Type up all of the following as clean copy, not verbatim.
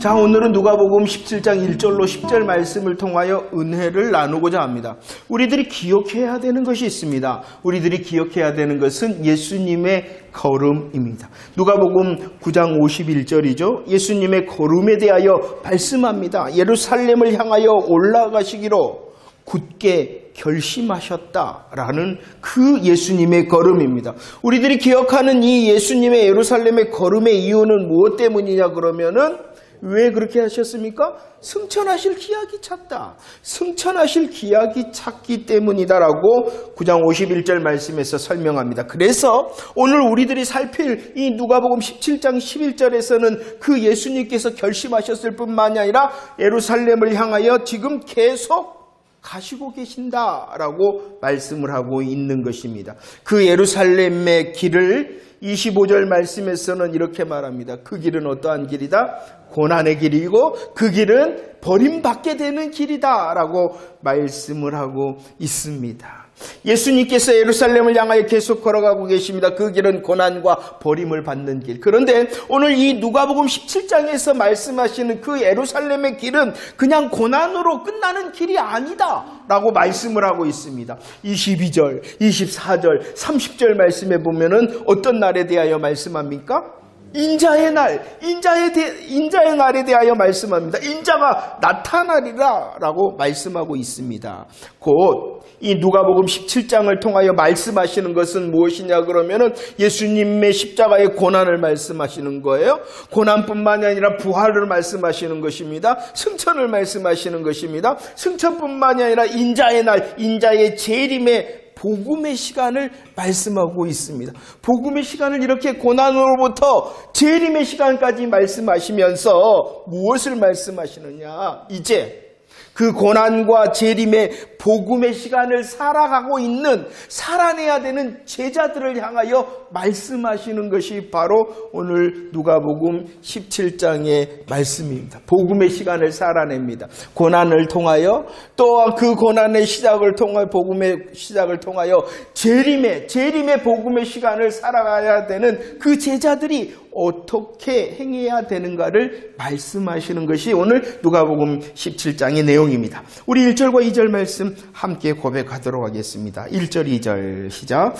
자, 오늘은 누가복음 17장 1절로 10절 말씀을 통하여 은혜를 나누고자 합니다. 우리들이 기억해야 되는 것이 있습니다. 우리들이 기억해야 되는 것은 예수님의 걸음입니다. 누가복음 9장 51절이죠. 예수님의 걸음에 대하여 말씀합니다. 예루살렘을 향하여 올라가시기로 굳게 결심하셨다라는 그 예수님의 걸음입니다. 우리들이 기억하는 이 예수님의 예루살렘의 걸음의 이유는 무엇 때문이냐 그러면은 왜 그렇게 하셨습니까? 승천하실 기약이 찼다. 승천하실 기약이 찼기 때문이다라고 9장 51절 말씀에서 설명합니다. 그래서 오늘 우리들이 살필 이 누가복음 17장 11절에서는 그 예수님께서 결심하셨을 뿐만이 아니라 예루살렘을 향하여 지금 계속 가시고 계신다라고 말씀을 하고 있는 것입니다. 그 예루살렘의 길을 25절 말씀에서는 이렇게 말합니다. 그 길은 어떠한 길이다? 고난의 길이고 그 길은 버림받게 되는 길이다 라고 말씀을 하고 있습니다. 예수님께서 예루살렘을 향하여 계속 걸어가고 계십니다. 그 길은 고난과 버림을 받는 길. 그런데 오늘 이 누가복음 17장에서 말씀하시는 그 예루살렘의 길은 그냥 고난으로 끝나는 길이 아니다 라고 말씀을 하고 있습니다. 22절, 24절, 30절 말씀에 보면은 어떤 날에 대하여 말씀합니까? 인자의 날, 인자의 날에 대하여 말씀합니다. 인자가 나타나리라 라고 말씀하고 있습니다. 곧 이 누가복음 17장을 통하여 말씀하시는 것은 무엇이냐 그러면은 예수님의 십자가의 고난을 말씀하시는 거예요. 고난뿐만이 아니라 부활을 말씀하시는 것입니다. 승천을 말씀하시는 것입니다. 승천뿐만이 아니라 인자의 날, 인자의 재림의 복음의 시간을 말씀하고 있습니다. 복음의 시간을 이렇게 고난으로부터 재림의 시간까지 말씀하시면서 무엇을 말씀하시느냐? 이제 그 고난과 재림의 복음의 시간을 살아가고 있는, 살아내야 되는 제자들을 향하여 말씀하시는 것이 바로 오늘 누가복음 17장의 말씀입니다. 복음의 시간을 살아냅니다. 고난을 통하여 또 그 고난의 시작을 통하여 복음의 시작을 통하여 재림의 복음의 시간을 살아가야 되는 그 제자들이 어떻게 행해야 되는가를 말씀하시는 것이 오늘 누가복음 17장의 내용입니다. 우리 1절과 2절 말씀 함께 고백하도록 하겠습니다. 1절, 2절 시작.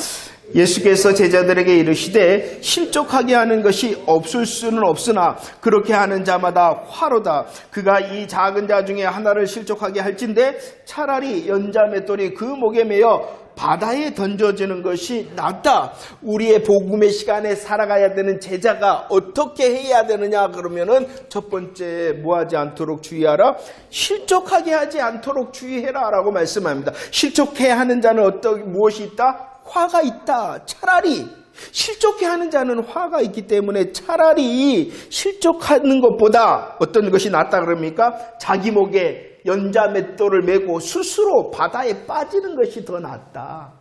예수께서 제자들에게 이르시되 실족하게 하는 것이 없을 수는 없으나 그렇게 하는 자마다 화로다. 그가 이 작은 자 중에 하나를 실족하게 할진대 차라리 연자맷돌이 그 목에 매여 바다에 던져지는 것이 낫다. 우리의 복음의 시간에 살아가야 되는 제자가 어떻게 해야 되느냐 그러면은 첫 번째 뭐하지 않도록 주의하라. 실족하게 하지 않도록 주의해라 라고 말씀합니다. 실족해 하는 자는 무엇이 있다? 화가 있다. 차라리 실족해 하는 자는 화가 있기 때문에 차라리 실족하는 것보다 어떤 것이 낫다 그럽니까? 자기 목에 연자맷돌을 메고 스스로 바다에 빠지는 것이 더 낫다.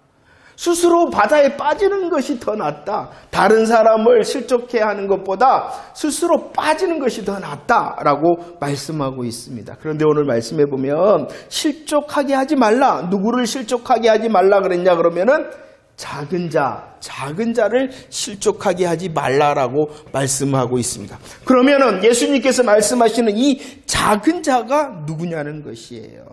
스스로 바다에 빠지는 것이 더 낫다. 다른 사람을 실족해 하는 것보다 스스로 빠지는 것이 더 낫다라고 말씀하고 있습니다. 그런데 오늘 말씀해 보면 실족하게 하지 말라. 누구를 실족하게 하지 말라 그랬냐 그러면은 작은 자를 실족하게 하지 말라라고 말씀하고 있습니다. 그러면은 예수님께서 말씀하시는 이 작은 자가 누구냐는 것이에요.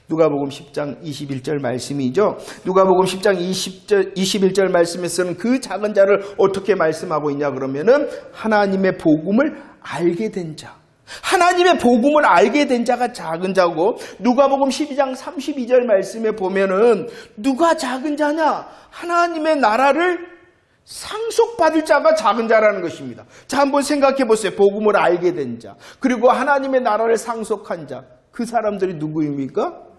누가복음 10장 21절 말씀이죠. 누가복음 10장 21절 말씀에서는 그 작은 자를 어떻게 말씀하고 있냐 그러면은 하나님의 복음을 알게 된 자. 하나님의 복음을 알게 된 자가 작은 자고 누가복음 12장 32절 말씀에 보면은 누가 작은 자냐? 하나님의 나라를 상속받을 자가 작은 자라는 것입니다. 자, 한번 생각해 보세요. 복음을 알게 된 자, 그리고 하나님의 나라를 상속한 자, 그 사람들이 누구입니까?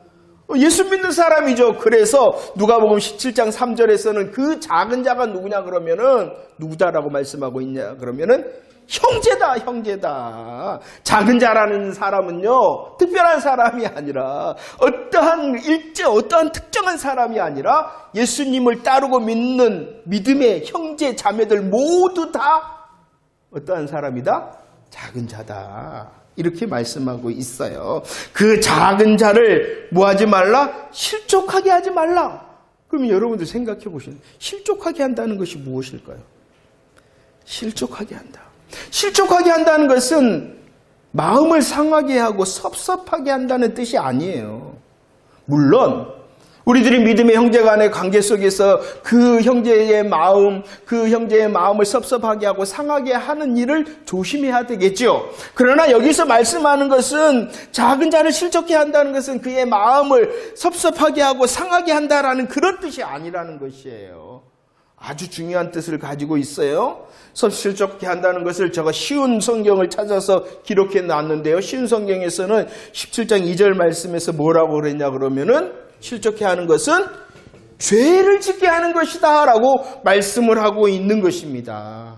예수 믿는 사람이죠. 그래서 누가복음 17장 3절에서는 그 작은 자가 누구냐 그러면은 누구다라고 말씀하고 있냐 그러면은 형제다. 작은 자라는 사람은요, 특별한 사람이 아니라 어떠한 특정한 사람이 아니라 예수님을 따르고 믿는 믿음의 형제 자매들 모두 다 어떠한 사람이다? 작은 자다. 이렇게 말씀하고 있어요. 그 작은 자를 뭐하지 말라? 실족하게 하지 말라. 그러면 여러분들 생각해 보시면 실족하게 한다는 것이 무엇일까요? 실족하게 한다. 실족하게 한다는 것은 마음을 상하게 하고 섭섭하게 한다는 뜻이 아니에요. 물론 우리들이 믿음의 형제 간의 관계 속에서 그 형제의 마음을 섭섭하게 하고 상하게 하는 일을 조심해야 되겠죠. 그러나 여기서 말씀하는 것은 작은 자를 실족해 한다는 것은 그의 마음을 섭섭하게 하고 상하게 한다라는 그런 뜻이 아니라는 것이에요. 아주 중요한 뜻을 가지고 있어요. 실족해 한다는 것을 제가 쉬운 성경을 찾아서 기록해 놨는데요. 쉬운 성경에서는 17장 2절 말씀에서 뭐라고 그랬냐 그러면은 실족해 하는 것은 죄를 짓게 하는 것이다 라고 말씀을 하고 있는 것입니다.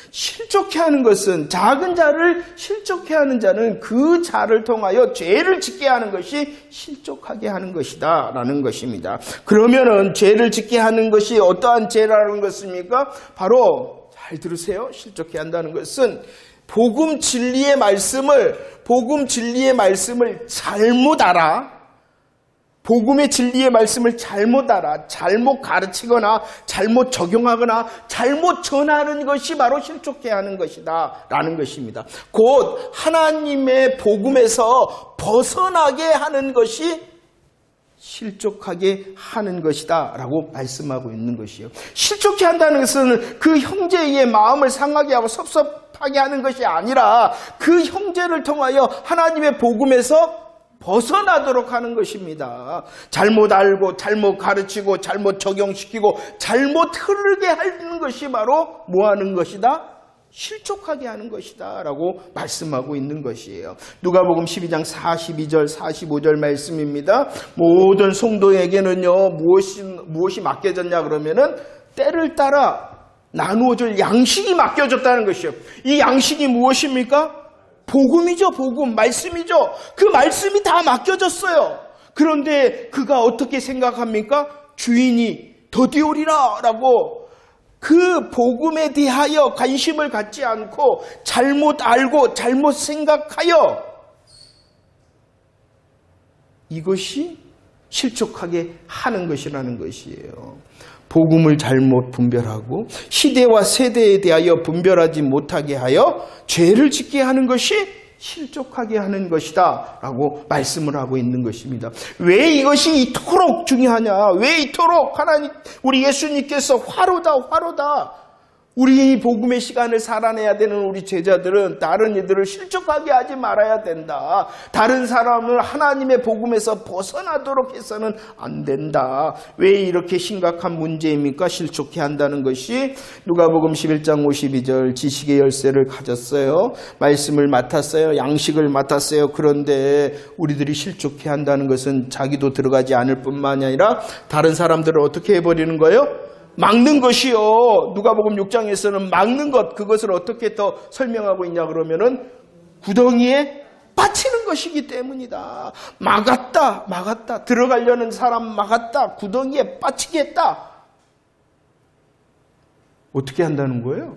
실족해 하는 것은 작은 자를 실족해 하는 자는 그 자를 통하여 죄를 짓게 하는 것이 실족하게 하는 것이다 라는 것입니다. 그러면은 죄를 짓게 하는 것이 어떠한 죄라는 것입니까? 바로 잘 들으세요. 실족해 한다는 것은 복음 진리의 말씀을 잘못 알아, 복음의 진리의 말씀을 잘못 알아, 잘못 가르치거나 잘못 적용하거나 잘못 전하는 것이 바로 실족해 하는 것이다 라는 것입니다. 곧 하나님의 복음에서 벗어나게 하는 것이 실족하게 하는 것이다 라고 말씀하고 있는 것이에요. 실족해 한다는 것은 그 형제의 마음을 상하게 하고 섭섭하게 하는 것이 아니라 그 형제를 통하여 하나님의 복음에서 벗어나도록 하는 것입니다. 잘못 알고 잘못 가르치고 잘못 적용시키고 잘못 흐르게 하는 것이 바로 뭐 하는 것이다? 실족하게 하는 것이다 라고 말씀하고 있는 것이에요. 누가복음 12장 42절 45절 말씀입니다. 모든 성도에게는요 무엇이 맡겨졌냐 그러면은 때를 따라 나누어질 양식이 맡겨졌다는 것이에요. 이 양식이 무엇입니까? 복음이죠. 복음, 말씀이죠. 그 말씀이 다 맡겨졌어요. 그런데 그가 어떻게 생각합니까? 주인이 더디오리라 라고 그 복음에 대하여 관심을 갖지 않고 잘못 알고 잘못 생각하여 이것이 실족하게 하는 것이라는 것이에요. 복음을 잘못 분별하고 시대와 세대에 대하여 분별하지 못하게 하여 죄를 짓게 하는 것이 실족하게 하는 것이다 라고 말씀을 하고 있는 것입니다. 왜 이것이 이토록 중요하냐? 왜 이토록 하나님 우리 예수님께서 화로다 우리 복음의 시간을 살아내야 되는 우리 제자들은 다른 이들을 실족하게 하지 말아야 된다. 다른 사람을 하나님의 복음에서 벗어나도록 해서는 안 된다. 왜 이렇게 심각한 문제입니까? 실족해 한다는 것이 누가복음 11장 52절 지식의 열쇠를 가졌어요. 말씀을 맡았어요. 양식을 맡았어요. 그런데 우리들이 실족해 한다는 것은 자기도 들어가지 않을 뿐만 아니라 다른 사람들을 어떻게 해버리는 거예요? 막는 것이요. 누가복음 6장에서는 막는 것, 그것을 어떻게 더 설명하고 있냐 그러면은 구덩이에 빠치는 것이기 때문이다. 막았다. 들어가려는 사람 막았다. 구덩이에 빠치겠다. 어떻게 한다는 거예요?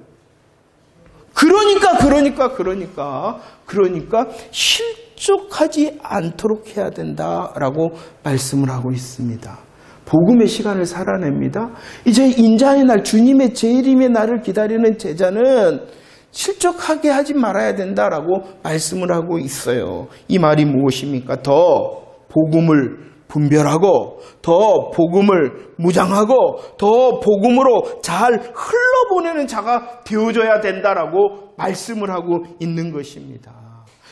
그러니까 실족하지 않도록 해야 된다라고 말씀을 하고 있습니다. 복음의 시간을 살아냅니다. 이제 인자의 날, 주님의 재림의 날을 기다리는 제자는 실족하게 하지 말아야 된다라고 말씀을 하고 있어요. 이 말이 무엇입니까? 더 복음을 분별하고 더 복음을 무장하고 더 복음으로 잘 흘러보내는 자가 되어줘야 된다라고 말씀을 하고 있는 것입니다.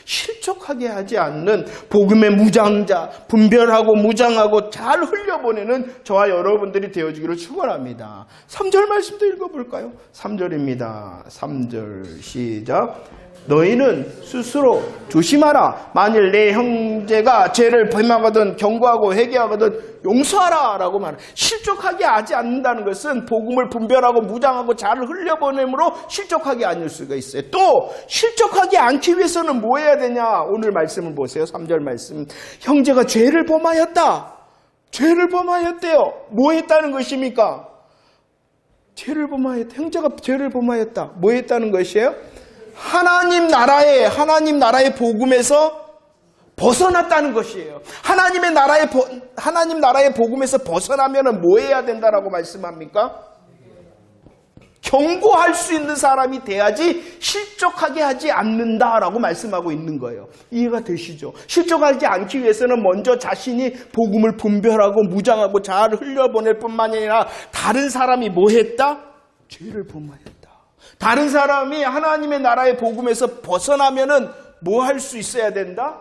실족하게 하지 않는 복음의 무장자, 분별하고 무장하고 잘 흘려보내는 저와 여러분들이 되어지기를 축원합니다. 3절 말씀도 읽어볼까요? 3절입니다. 3절 시작. 너희는 스스로 조심하라. 만일 내 형제가 죄를 범하거든 경고하고 회개하거든 용서하라 라고 말합니다. 실족하게 하지 않는다는 것은 복음을 분별하고 무장하고 잘 흘려보내므로 실족하게 않을 수가 있어요. 또 실족하게 않기 위해서는 뭐 해야 되냐? 오늘 말씀을 보세요. 3절 말씀. 형제가 죄를 범하였다. 죄를 범하였대요. 뭐 했다는 것입니까? 죄를 범하였다. 형제가 죄를 범하였다. 뭐 했다는 것이에요? 하나님 나라의 복음에서 벗어났다는 것이에요. 하나님 나라의 복음에서 벗어나면은 뭐 해야 된다라고 말씀합니까? 경고할 수 있는 사람이 돼야지 실족하게 하지 않는다라고 말씀하고 있는 거예요. 이해가 되시죠? 실족하지 않기 위해서는 먼저 자신이 복음을 분별하고 무장하고 잘 흘려보낼 뿐만 아니라 다른 사람이 뭐 했다? 죄를 범하였다. 다른 사람이 하나님의 나라의 복음에서 벗어나면은 뭐 할 수 있어야 된다?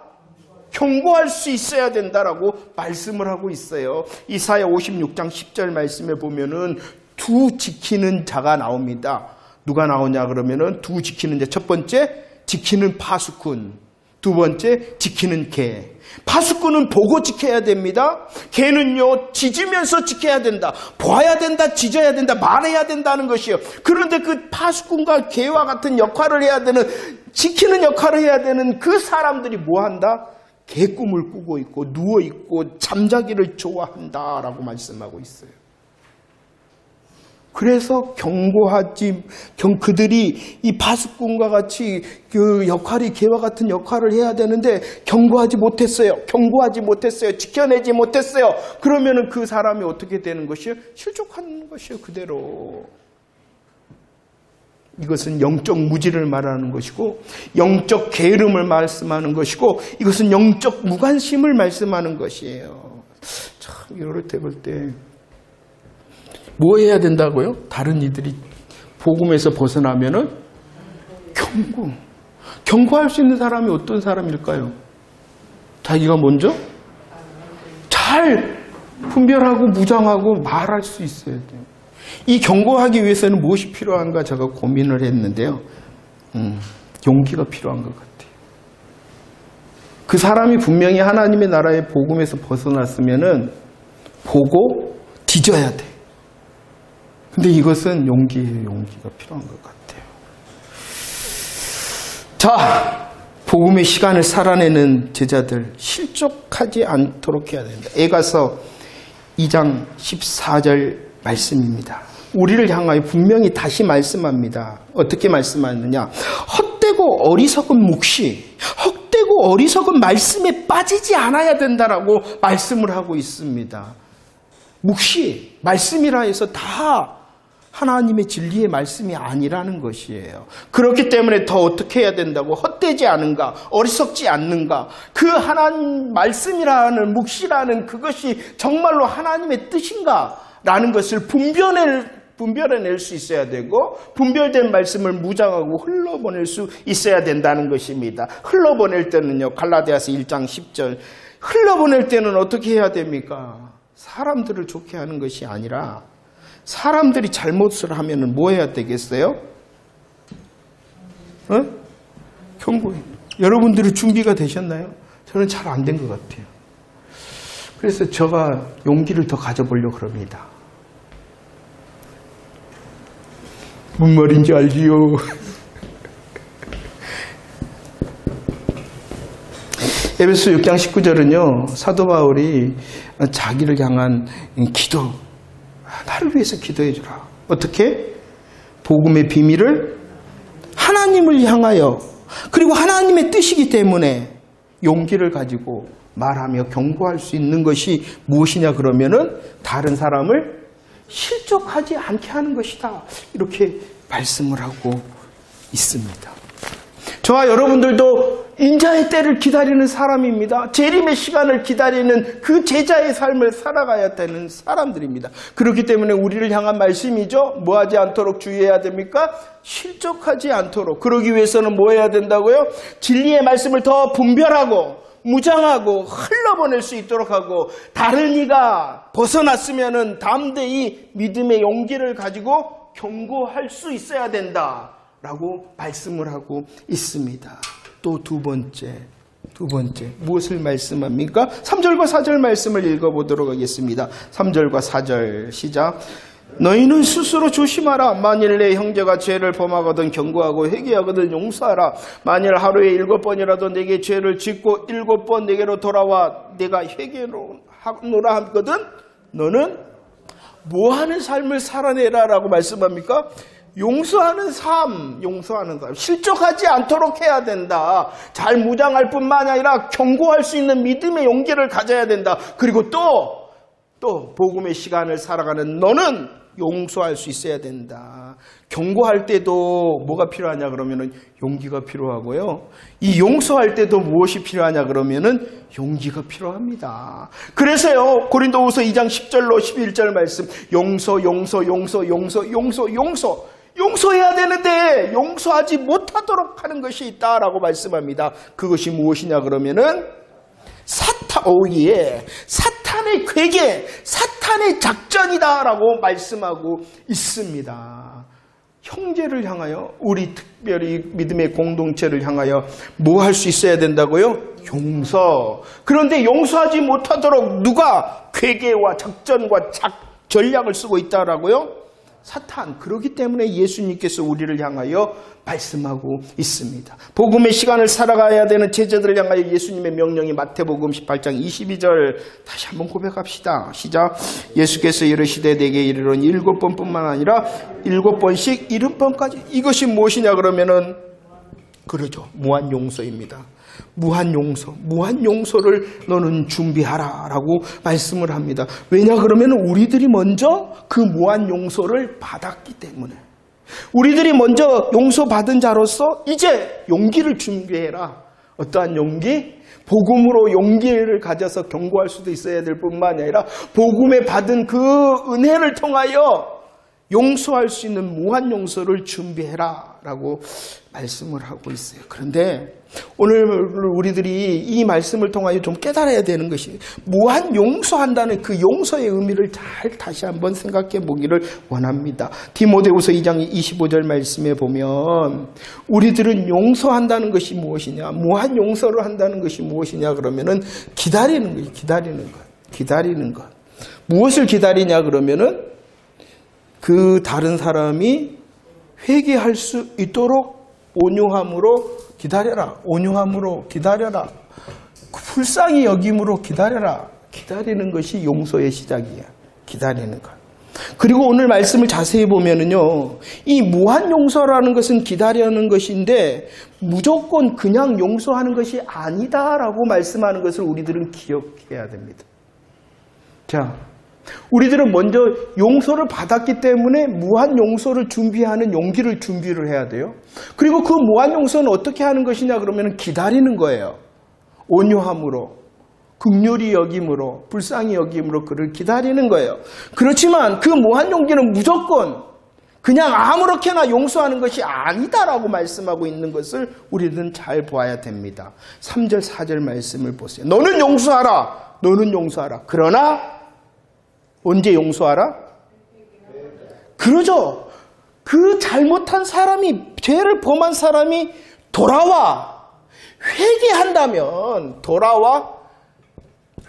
경고할 수 있어야 된다라고 말씀을 하고 있어요. 이사야 56장 10절 말씀에 보면은 두 지키는 자가 나옵니다. 누가 나오냐 그러면은 두 지키는 자. 첫 번째 지키는 파수꾼, 두 번째 지키는 개. 파수꾼은 보고 지켜야 됩니다. 개는요 짖으면서 지켜야 된다. 보아야 된다, 짖어야 된다, 말해야 된다는 것이요. 그런데 그 파수꾼과 개와 같은 역할을 해야 되는, 지키는 역할을 해야 되는 그 사람들이 뭐 한다? 개꿈을 꾸고 있고 누워있고 잠자기를 좋아한다라고 말씀하고 있어요. 그래서 그들이 이 파수꾼과 같이 그 역할이 개와 같은 역할을 해야 되는데 경고하지 못했어요. 지켜내지 못했어요. 그러면은 그 사람이 어떻게 되는 것이요? 실족하는 것이요, 그대로. 이것은 영적 무지를 말하는 것이고 영적 게으름을 말씀하는 것이고 이것은 영적 무관심을 말씀하는 것이에요. 참 이럴 때 볼 때 뭐 해야 된다고요? 다른 이들이 복음에서 벗어나면은 경고할 수 있는 사람이 어떤 사람일까요? 자기가 먼저 잘 분별하고 무장하고 말할 수 있어야 돼요. 이 경고하기 위해서는 무엇이 필요한가 제가 고민을 했는데요. 용기가 필요한 것 같아요. 그 사람이 분명히 하나님의 나라의 복음에서 벗어났으면은 보고 뒤져야 돼. 근데 이것은 용기예요. 용기가 필요한 것 같아요. 자, 복음의 시간을 살아내는 제자들 실족하지 않도록 해야 된다. 에가서 2장 14절 말씀입니다. 우리를 향하여 분명히 다시 말씀합니다. 어떻게 말씀하느냐? 헛되고 어리석은 묵시, 헛되고 어리석은 말씀에 빠지지 않아야 된다라고 말씀을 하고 있습니다. 묵시, 말씀이라 해서 다 하나님의 진리의 말씀이 아니라는 것이에요. 그렇기 때문에 더 어떻게 해야 된다고? 헛되지 않은가? 어리석지 않는가? 그 하나님 말씀이라는 묵시라는 그것이 정말로 하나님의 뜻인가? 라는 것을 분별해낼 수 있어야 되고 분별된 말씀을 무장하고 흘러보낼 수 있어야 된다는 것입니다. 흘러보낼 때는요. 갈라디아서 1장 10절 흘러보낼 때는 어떻게 해야 됩니까? 사람들을 좋게 하는 것이 아니라 사람들이 잘못을 하면 뭐 해야 되겠어요? 경고해. 여러분들이 준비가 되셨나요? 저는 잘 안 된 것 같아요. 그래서 제가 용기를 더 가져보려고 합니다. 뭔 말인지 알지요? 에베소 6장 19절은요. 사도 바울이 자기를 향한 기도, 나를 위해서 기도해 주라. 어떻게? 복음의 비밀을 하나님을 향하여 그리고 하나님의 뜻이기 때문에 용기를 가지고 말하며 경고할 수 있는 것이 무엇이냐 그러면은 다른 사람을 실족하지 않게 하는 것이다. 이렇게 말씀을 하고 있습니다. 저와 여러분들도 인자의 때를 기다리는 사람입니다. 재림의 시간을 기다리는 그 제자의 삶을 살아가야 되는 사람들입니다. 그렇기 때문에 우리를 향한 말씀이죠. 뭐 하지 않도록 주의해야 됩니까? 실족하지 않도록. 그러기 위해서는 뭐 해야 된다고요? 진리의 말씀을 더 분별하고 무장하고 흘러보낼 수 있도록 하고 다른 이가 벗어났으면은 담대히 믿음의 용기를 가지고 경고할 수 있어야 된다라고 말씀을 하고 있습니다. 또 두 번째 무엇을 말씀합니까? 3절과 4절 말씀을 읽어보도록 하겠습니다. 3절과 4절 시작. 너희는 스스로 조심하라. 만일 내 형제가 죄를 범하거든 경고하고 회개하거든 용서하라. 만일 하루에 7번이라도 내게 죄를 짓고 7번 내게로 돌아와 내가 회개하노라 하거든 너는 뭐하는 삶을 살아내라 라고 말씀합니까? 용서하는 삶. 실족하지 않도록 해야 된다. 잘 무장할 뿐만 아니라 경고할 수 있는 믿음의 용기를 가져야 된다. 그리고 또 복음의 시간을 살아가는 너는 용서할 수 있어야 된다. 경고할 때도 뭐가 필요하냐 그러면은 용기가 필요하고요. 이 용서할 때도 무엇이 필요하냐 그러면은 용기가 필요합니다. 그래서요, 고린도후서 2장 10절로 11절 말씀, 용서해야 되는데 용서하지 못하도록 하는 것이 있다라고 말씀합니다. 그것이 무엇이냐 그러면은 사탄의 괴계, 사탄의 작전이다라고 말씀하고 있습니다. 형제를 향하여, 우리 특별히 믿음의 공동체를 향하여 뭐 할 수 있어야 된다고요? 용서. 그런데 용서하지 못하도록 누가 괴계와 작전과 전략을 쓰고 있다라고요? 사탄. 그렇기 때문에 예수님께서 우리를 향하여 말씀하고 있습니다. 복음의 시간을 살아가야 되는 제자들을 향하여 예수님의 명령이 마태복음 18장 22절 다시 한번 고백합시다. 시작. 예수께서 이르시되 내게 이르러는 7번뿐만 아니라 7번씩 70번까지. 이것이 무엇이냐 그러면은 그러죠. 무한 용서입니다. 무한 용서를 너는 준비하라 라고 말씀을 합니다. 왜냐 그러면 우리들이 먼저 그 무한 용서를 받았기 때문에, 우리들이 먼저 용서받은 자로서 이제 용기를 준비해라. 어떠한 용기? 복음으로 용기를 가져서 경고할 수도 있어야 될 뿐만 아니라 복음에 받은 그 은혜를 통하여 용서할 수 있는 무한 용서를 준비해라 라고 말씀을 하고 있어요. 그런데 오늘 우리들이 이 말씀을 통하여 좀 깨달아야 되는 것이, 무한 용서한다는 그 용서의 의미를 잘 다시 한번 생각해 보기를 원합니다. 디모데후서 2장 25절 말씀에 보면 우리들은 용서한다는 것이 무엇이냐, 무한 용서를 한다는 것이 무엇이냐 그러면은 기다리는 거예요. 기다리는 것. 무엇을 기다리냐 그러면은 그 다른 사람이 회개할 수 있도록 온유함으로 기다려라. 온유함으로 기다려라. 불쌍히 여김으로 기다려라. 기다리는 것이 용서의 시작이야. 기다리는 것. 그리고 오늘 말씀을 자세히 보면은요, 이 무한 용서라는 것은 기다리는 것인데 무조건 그냥 용서하는 것이 아니다라고 말씀하는 것을 우리들은 기억해야 됩니다. 자, 우리들은 먼저 용서를 받았기 때문에 무한 용서를 준비하는 용기를 준비를 해야 돼요. 그리고 그 무한 용서는 어떻게 하는 것이냐 그러면 기다리는 거예요. 온유함으로, 긍휼히 여김으로, 불쌍히 여김으로 그를 기다리는 거예요. 그렇지만 그 무한 용기는 무조건 그냥 아무렇게나 용서하는 것이 아니다라고 말씀하고 있는 것을 우리는 잘 보아야 됩니다. 3절 4절 말씀을 보세요. 너는 용서하라. 그러나 언제 용서하라? 그러죠. 그 잘못한 사람이, 죄를 범한 사람이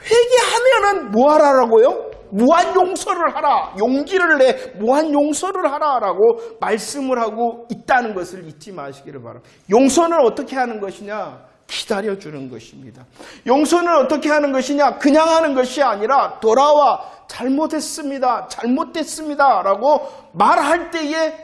회개하면은 뭐 하라라고요? 무한 용서를 하라. 용기를 내 무한 용서를 하라라고 말씀을 하고 있다는 것을 잊지 마시기를 바랍니다. 용서는 어떻게 하는 것이냐? 기다려주는 것입니다. 용서는 어떻게 하는 것이냐? 그냥 하는 것이 아니라 돌아와 잘못했습니다 라고 말할 때에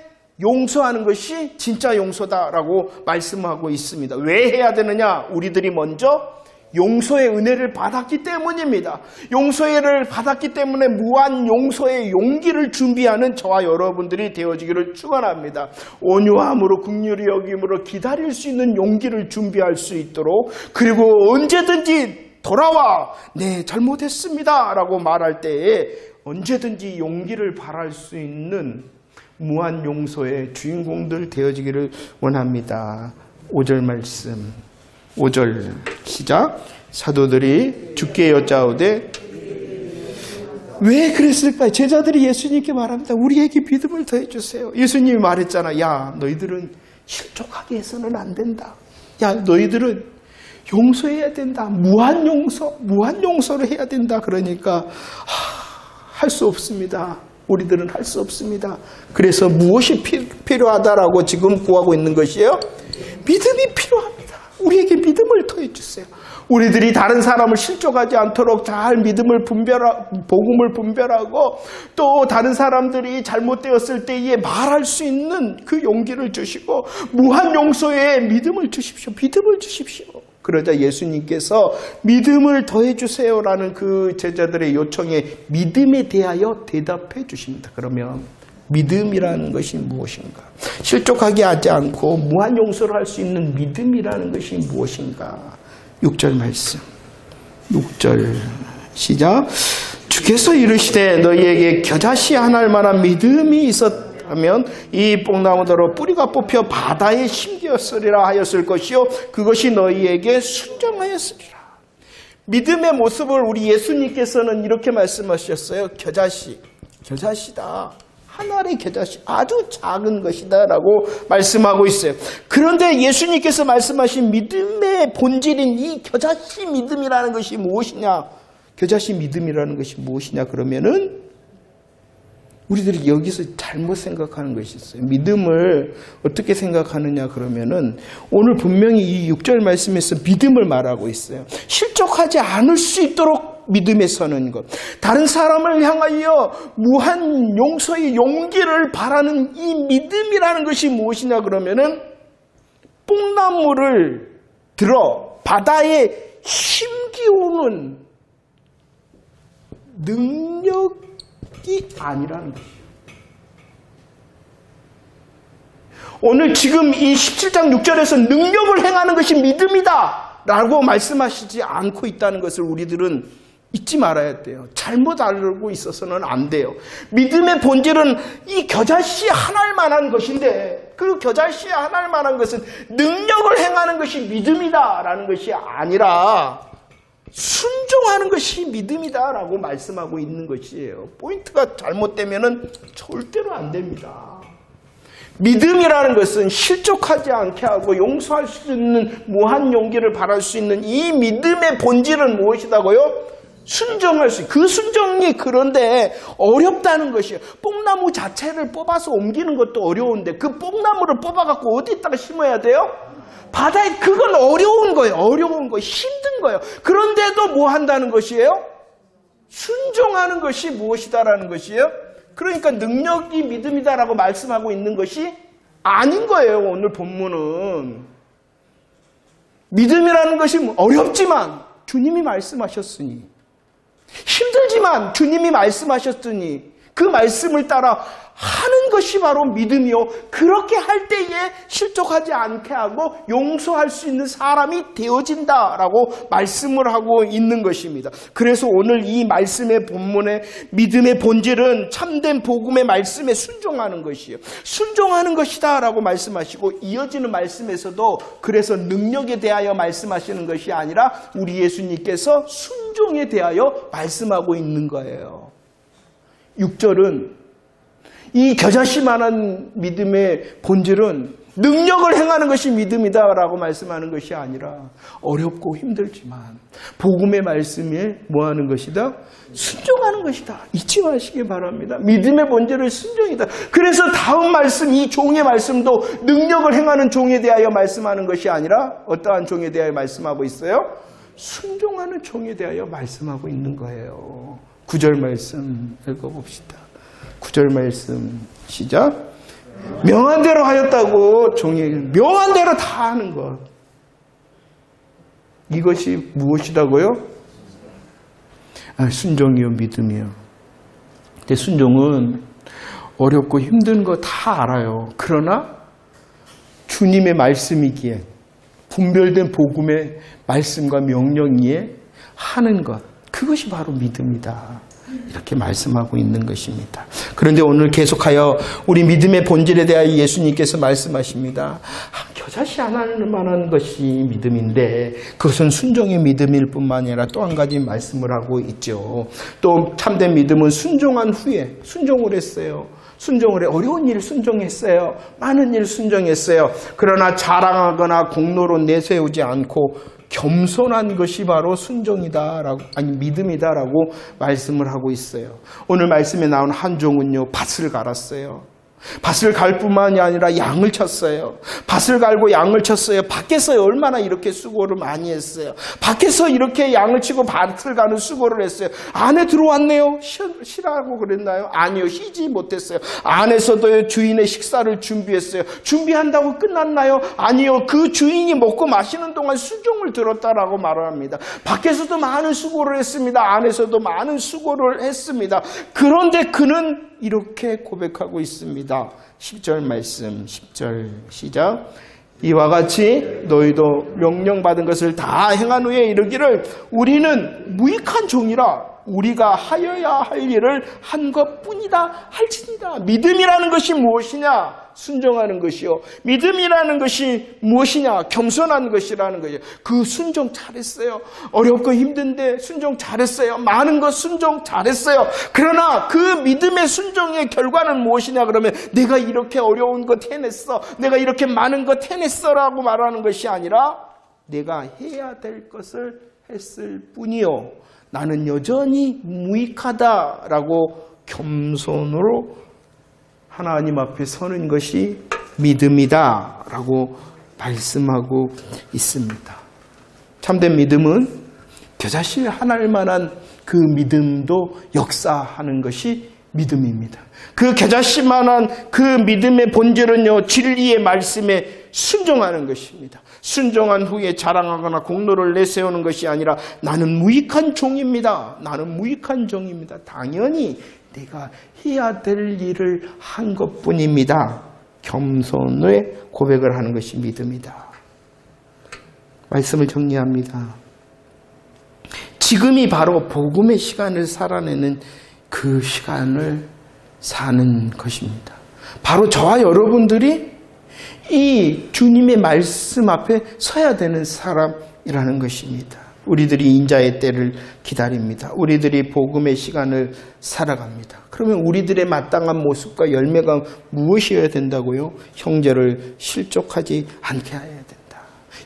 용서하는 것이 진짜 용서다라고 말씀하고 있습니다. 왜 해야 되느냐? 우리들이 먼저 용서의 은혜를 받았기 때문입니다. 용서를 받았기 때문에 무한 용서의 용기를 준비하는 저와 여러분들이 되어지기를 축원합니다. 온유함으로, 긍휼히 여김으로 기다릴 수 있는 용기를 준비할 수 있도록, 그리고 언제든지 돌아와 네 잘못했습니다 라고 말할 때에 언제든지 용기를 발할 수 있는 무한 용서의 주인공들 되어지기를 원합니다. 5절 말씀, 5절 시작. 사도들이 주께 여짜오되 왜 그랬을까요? 제자들이 예수님께 말합니다. 우리에게 믿음을 더해 주세요. 예수님이 말했잖아. 야, 너희들은 실족하게 해서는 안 된다. 야, 너희들은 용서해야 된다. 무한 용서를 해야 된다. 그러니까 할 수 없습니다. 우리들은 할 수 없습니다. 그래서 무엇이 필요하다라고 지금 구하고 있는 것이에요? 믿음이 필요합니다. 우리에게 믿음을 더해 주세요. 우리들이 다른 사람을 실족하지 않도록 잘 복음을 분별하고 또 다른 사람들이 잘못되었을 때에 말할 수 있는 그 용기를 주시고 무한 용서에 믿음을 주십시오. 그러자 예수님께서 믿음을 더해 주세요라는 그 제자들의 요청에 믿음에 대하여 대답해 주십니다. 그러면 믿음이라는 것이 무엇인가? 실족하게 하지 않고 무한 용서를 할 수 있는 믿음이라는 것이 무엇인가? 6절 말씀. 6절 시작. 주께서 이르시되 너희에게 겨자씨 하나일 만한 믿음이 있었다면 이 뽕나무더러 뿌리가 뽑혀 바다에 심기었으리라 하였을 것이요 그것이 너희에게 순종하였으리라. 믿음의 모습을 우리 예수님께서는 이렇게 말씀하셨어요. 겨자씨다. 하나의 겨자씨, 아주 작은 것이다 라고 말씀하고 있어요. 그런데 예수님께서 말씀하신 믿음의 본질인 이 겨자씨 믿음이라는 것이 무엇이냐? 겨자씨 믿음이라는 것이 무엇이냐? 그러면은 우리들이 여기서 잘못 생각하는 것이 있어요. 믿음을 어떻게 생각하느냐 그러면은 오늘 분명히 이 6절 말씀에서 믿음을 말하고 있어요. 실족하지 않을 수 있도록 믿음에 서는 것. 다른 사람을 향하여 무한 용서의 용기를 바라는 이 믿음이라는 것이 무엇이냐 그러면은 뽕나무를 들어 바다에 심기우는 능력이 아니라는 것이에요. 오늘 지금 이 17장 6절에서 능력을 행하는 것이 믿음이다 라고 말씀하시지 않고 있다는 것을 우리들은 잊지 말아야 돼요. 잘못 알고 있어서는 안 돼요. 믿음의 본질은 이 겨자씨 하나일 만한 것인데 그 겨자씨 하나일 만한 것은 능력을 행하는 것이 믿음이다라는 것이 아니라 순종하는 것이 믿음이다라고 말씀하고 있는 것이에요. 포인트가 잘못되면은 절대로 안 됩니다. 믿음이라는 것은 실족하지 않게 하고 용서할 수 있는 무한 용기를 바랄 수 있는 이 믿음의 본질은 무엇이다고요? 순종할 수 있어요. 그 순종이 그런데 어렵다는 것이에요. 뽕나무 자체를 뽑아서 옮기는 것도 어려운데 그 뽕나무를 뽑아갖고 어디다가 심어야 돼요? 바다에. 그건 어려운 거예요. 어려운 거, 힘든 거예요. 그런데도 뭐 한다는 것이에요? 순종하는 것이 무엇이다라는 것이에요. 그러니까 능력이 믿음이다라고 말씀하고 있는 것이 아닌 거예요. 오늘 본문은. 믿음이라는 것이 어렵지만 주님이 말씀하셨으니, 힘들지만 주님이 말씀하셨으니 그 말씀을 따라 하는 것이 바로 믿음이요. 그렇게 할 때에 실족하지 않게 하고 용서할 수 있는 사람이 되어진다라고 말씀을 하고 있는 것입니다. 그래서 오늘 이 말씀의 본문의 믿음의 본질은 참된 복음의 말씀에 순종하는 것이에요. 순종하는 것이다라고 말씀하시고 이어지는 말씀에서도 그래서 능력에 대하여 말씀하시는 것이 아니라 우리 예수님께서 순종에 대하여 말씀하고 있는 거예요. 6절은 이 겨자씨만한 믿음의 본질은 능력을 행하는 것이 믿음이다라고 말씀하는 것이 아니라 어렵고 힘들지만 복음의 말씀에 뭐하는 것이다? 순종하는 것이다. 잊지 마시기 바랍니다. 믿음의 본질은 순종이다. 그래서 다음 말씀, 이 종의 말씀도 능력을 행하는 종에 대하여 말씀하는 것이 아니라 어떠한 종에 대하여 말씀하고 있어요? 순종하는 종에 대하여 말씀하고 있는 거예요. 9절 말씀 읽어봅시다. 9절 말씀 시작. 명한 대로 하였다고 종이 명한 대로 다 하는 것. 이것이 무엇이라고요? 순종이요, 믿음이요. 근데 순종은 어렵고 힘든 거 다 알아요. 그러나 주님의 말씀이기에 분별된 복음의 말씀과 명령이에 하는 것. 그것이 바로 믿음이다. 이렇게 말씀하고 있는 것입니다. 그런데 오늘 계속하여 우리 믿음의 본질에 대하여 예수님께서 말씀하십니다. 겨자씨 하나만한 것이 믿음인데 그것은 순종의 믿음일 뿐만 아니라 또 한 가지 말씀을 하고 있죠. 또 참된 믿음은 순종한 후에 순종을 했어요. 순종을 해. 어려운 일 순종했어요. 많은 일 순종했어요. 그러나 자랑하거나 공로로 내세우지 않고 겸손한 것이 바로 순종이다라고, 아니 믿음이다라고 말씀을 하고 있어요. 오늘 말씀에 나온 한 종은요, 밭을 갈았어요. 밭을 갈 뿐만이 아니라 양을 쳤어요. 밭을 갈고 양을 쳤어요. 밖에서 얼마나 이렇게 수고를 많이 했어요. 밖에서 이렇게 양을 치고 밭을 가는 수고를 했어요. 안에 들어왔네요. 쉬라고 그랬나요? 아니요. 쉬지 못했어요. 안에서도 주인의 식사를 준비했어요. 준비한다고 끝났나요? 아니요. 그 주인이 먹고 마시는 동안 순종을 들었다라고 말을 합니다. 밖에서도 많은 수고를 했습니다. 안에서도 많은 수고를 했습니다. 그런데 그는 이렇게 고백하고 있습니다. 10절 말씀, 10절 시작. 이와 같이 너희도 명령받은 것을 다 행한 후에 이르기를 우리는 무익한 종이라 우리가 하여야 할 일을 한 것뿐이다 할지니라. 믿음이라는 것이 무엇이냐? 순종하는 것이요. 믿음이라는 것이 무엇이냐? 겸손한 것이라는 거예요. 그 순종 잘했어요. 어렵고 힘든데 순종 잘했어요. 많은 것 순종 잘했어요. 그러나 그 믿음의 순종의 결과는 무엇이냐? 그러면 내가 이렇게 어려운 것 해냈어, 내가 이렇게 많은 것 해냈어 라고 말하는 것이 아니라 내가 해야 될 것을 했을 뿐이요, 나는 여전히 무익하다라고 겸손으로 하나님 앞에 서는 것이 믿음이다 라고 말씀하고 있습니다. 참된 믿음은 겨자씨 하나일 만한 그 믿음도 역사하는 것이 믿음입니다. 그 겨자씨만한 그 믿음의 본질은요, 진리의 말씀에 순종하는 것입니다. 순종한 후에 자랑하거나 공로를 내세우는 것이 아니라 나는 무익한 종입니다. 나는 무익한 종입니다. 당연히 내가 해야 될 일을 한 것뿐입니다. 겸손의 고백을 하는 것이 믿음이다. 말씀을 정리합니다. 지금이 바로 복음의 시간을 살아내는 그 시간을 사는 것입니다. 바로 저와 여러분들이 이 주님의 말씀 앞에 서야 되는 사람이라는 것입니다. 우리들이 인자의 때를 기다립니다. 우리들이 복음의 시간을 살아갑니다. 그러면 우리들의 마땅한 모습과 열매가 무엇이어야 된다고요? 형제를 실족하지 않게 해야 된다.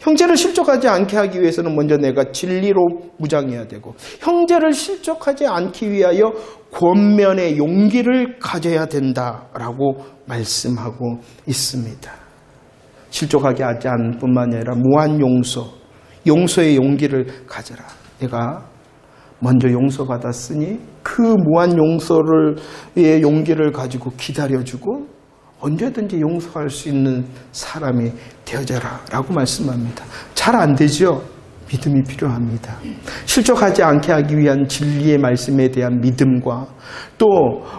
형제를 실족하지 않게 하기 위해서는 먼저 내가 진리로 무장해야 되고, 형제를 실족하지 않기 위하여 권면의 용기를 가져야 된다라고 말씀하고 있습니다. 실족하게 하지 않을 뿐만이 아니라 무한 용서의 용기를 가져라. 내가 먼저 용서받았으니 그 무한 용서의 용기를 가지고 기다려주고 언제든지 용서할 수 있는 사람이 되어져라 라고 말씀합니다. 잘 안 되죠? 믿음이 필요합니다. 실족하지 않게 하기 위한 진리의 말씀에 대한 믿음과 또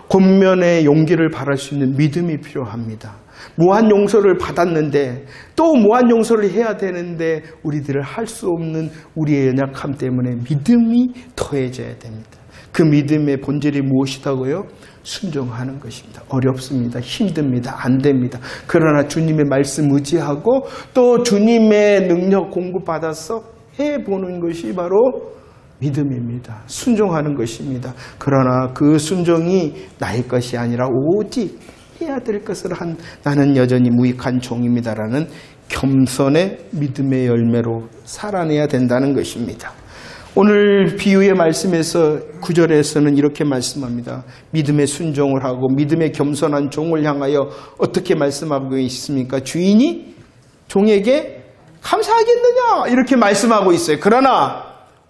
권면의 용기를 바랄 수 있는 믿음이 필요합니다. 무한 용서를 받았는데 또 무한 용서를 해야 되는데 우리들을 할 수 없는 우리의 연약함 때문에 믿음이 더해져야 됩니다. 그 믿음의 본질이 무엇이다고요? 순종하는 것입니다. 어렵습니다. 힘듭니다. 안 됩니다. 그러나 주님의 말씀 의지하고 또 주님의 능력 공급받아서 해보는 것이 바로 믿음입니다. 순종하는 것입니다. 그러나 그 순종이 나의 것이 아니라 오직 해야 될 것을 한 나는 여전히 무익한 종입니다라는 겸손의 믿음의 열매로 살아내야 된다는 것입니다. 오늘 비유의 말씀에서 9절에서는 이렇게 말씀합니다. 믿음의 순종을 하고 믿음의 겸손한 종을 향하여 어떻게 말씀하고 있습니까? 주인이 종에게 감사하겠느냐 이렇게 말씀하고 있어요. 그러나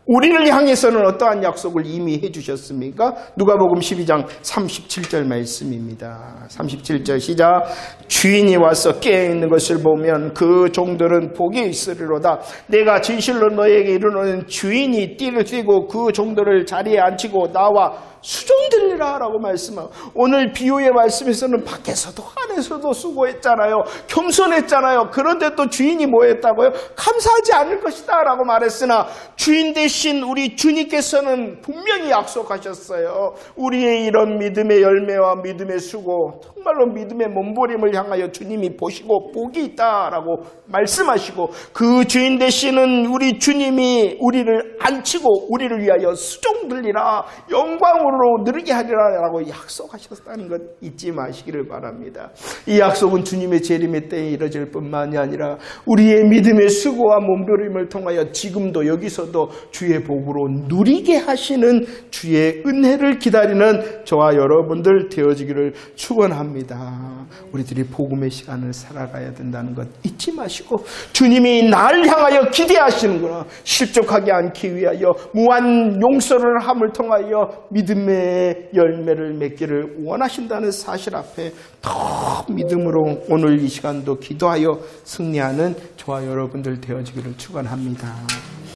우리를 향해서는 어떠한 약속을 이미 해주셨습니까? 누가복음 12장 37절 말씀입니다. 37절 시작. 주인이 와서 깨어있는 것을 보면 그 종들은 복이 있으리로다. 내가 진실로 너에게 이르노니 주인이 띠를 띠고 그 종들을 자리에 앉히고 나와 수종들리라 라고 말씀하고, 오늘 비유의 말씀에서는 밖에서도 안에서도 수고했잖아요. 겸손했잖아요. 그런데 또 주인이 뭐 했다고요? 감사하지 않을 것이다 라고 말했으나 주인 대신 우리 주님께서는 분명히 약속하셨어요. 우리의 이런 믿음의 열매와 믿음의 수고, 정말로 믿음의 몸부림을 향하여 주님이 보시고 복이 있다라고 말씀하시고, 그 주인 대신은 우리 주님이 우리를 앉히고 우리를 위하여 수종들리라, 영광으로 누리게 하리라라고 약속하셨다는 것 잊지 마시기를 바랍니다. 이 약속은 주님의 재림의 때에 이루어질 뿐만이 아니라 우리의 믿음의 수고와 몸부림을 통하여 지금도 여기서도 주의 복으로 누리게 하시는 주의 은혜를 기다리는 저와 여러분들 되어지기를 축원합니다. 우리들이 복음의 시간을 살아가야 된다는 것 잊지 마시고, 주님이 나를 향하여 기대하시는구나, 실족하게 않기 위하여 무한 용서를 함을 통하여 믿음의 열매를 맺기를 원하신다는 사실 앞에 더 믿음으로 오늘 이 시간도 기도하여 승리하는 저와 여러분들 되어지기를 축원합니다.